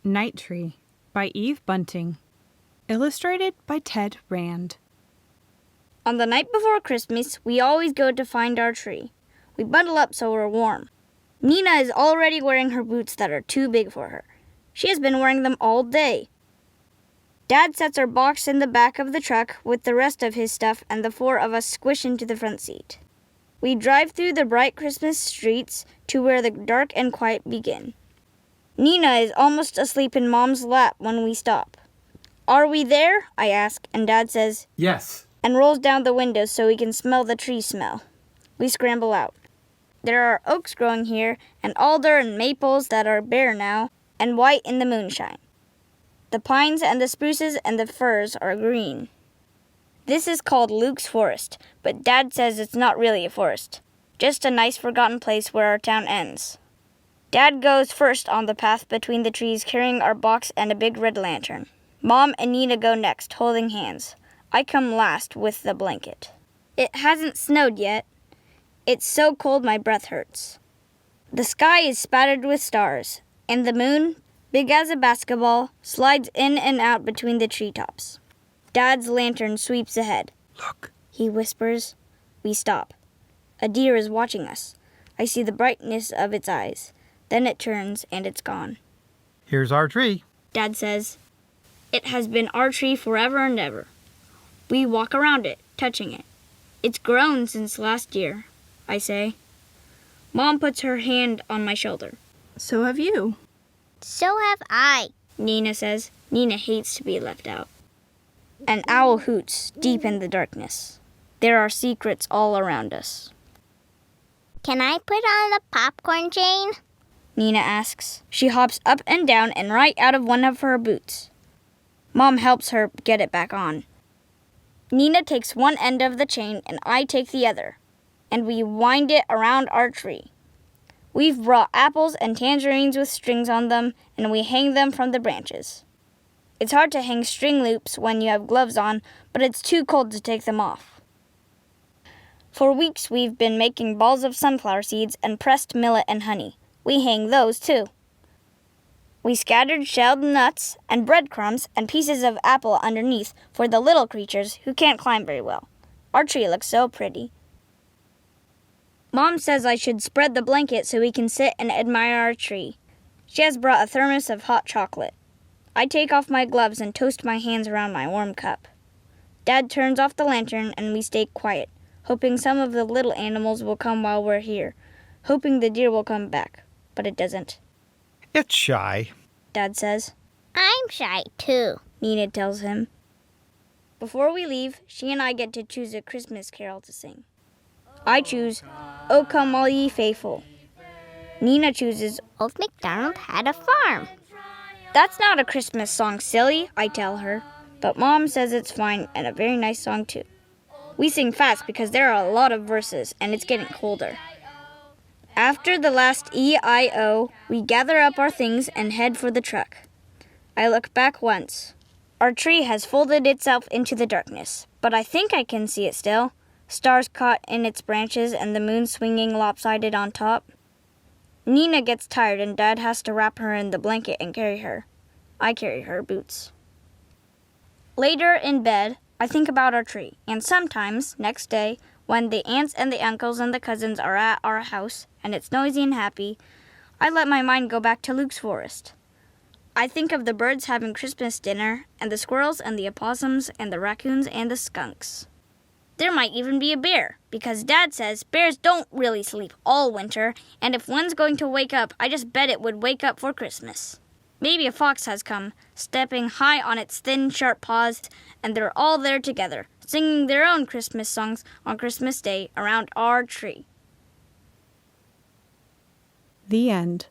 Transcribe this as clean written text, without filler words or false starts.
Night Tree by Eve Bunting. Illustrated by Ted Rand. On the night before Christmas, we always go to find our tree. We bundle up so we're warm. Nina is already wearing her boots that are too big for her. She has been wearing them all day. Dad sets our box in the back of the truck with the rest of his stuff, and the four of us squish into the front seat. We drive through the bright Christmas streets to where the dark and quiet begin. Nina is almost asleep in Mom's lap when we stop. "Are we there?" I ask, and Dad says, "Yes," and rolls down the window so we can smell the tree smell. We scramble out. There are oaks growing here, and alder and maples that are bare now, and white in the moonshine. The pines and the spruces and the firs are green. This is called Luke's Forest, but Dad says it's not really a forest, just a nice forgotten place where our town ends. Dad goes first on the path between the trees carrying our box and a big red lantern. Mom and Nina go next, holding hands. I come last with the blanket. It hasn't snowed yet. It's so cold my breath hurts. The sky is spattered with stars, and the moon, big as a basketball, slides in and out between the treetops. Dad's lantern sweeps ahead. "Look," he whispers. We stop. A deer is watching us. I see the brightness of its eyes. Then it turns and it's gone. "Here's our tree," Dad says. It has been our tree forever and ever. We walk around it, touching it. It's grown since last year, I say. Mom puts her hand on my shoulder. So have you. So have I, Nina says. Nina hates to be left out. An owl hoots deep in the darkness. There are secrets all around us. Can I put on the popcorn chain? Nina asks. She hops up and down and right out of one of her boots. Mom helps her get it back on. Nina takes one end of the chain and I take the other, and we wind it around our tree. We've brought apples and tangerines with strings on them, and we hang them from the branches. It's hard to hang string loops when you have gloves on, but it's too cold to take them off. For weeks we've been making balls of sunflower seeds and pressed millet and honey. We hang those too. We scattered shelled nuts and breadcrumbs and pieces of apple underneath for the little creatures who can't climb very well. Our tree looks so pretty. Mom says I should spread the blanket so we can sit and admire our tree. She has brought a thermos of hot chocolate. I take off my gloves and toast my hands around my warm cup. Dad turns off the lantern and we stay quiet, hoping some of the little animals will come while we're here, hoping the deer will come back, but it doesn't. "It's shy," Dad says. I'm shy too. Nina tells him. Before we leave, she and I get to choose a Christmas carol to sing. I choose, "O Come All Ye Faithful." Nina chooses, Old MacDonald had a farm. "That's not a Christmas song, silly," I tell her. But Mom says it's fine and a very nice song too. We sing fast because there are a lot of verses and it's getting colder. After the last E-I-O, we gather up our things and head for the truck. I look back once. Our tree has folded itself into the darkness, but I think I can see it still. Stars caught in its branches and the moon swinging lopsided on top. Nina gets tired and Dad has to wrap her in the blanket and carry her. I carry her boots. Later in bed, I think about our tree, and sometimes, next day, when the aunts and the uncles and the cousins are at our house and it's noisy and happy, I let my mind go back to Luke's forest. I think of the birds having Christmas dinner, and the squirrels and the opossums and the raccoons and the skunks. There might even be a bear, because Dad says bears don't really sleep all winter, and if one's going to wake up, I just bet it would wake up for Christmas. Maybe a fox has come, stepping high on its thin, sharp paws, and they're all there together, singing their own Christmas songs on Christmas Day around our tree. The end.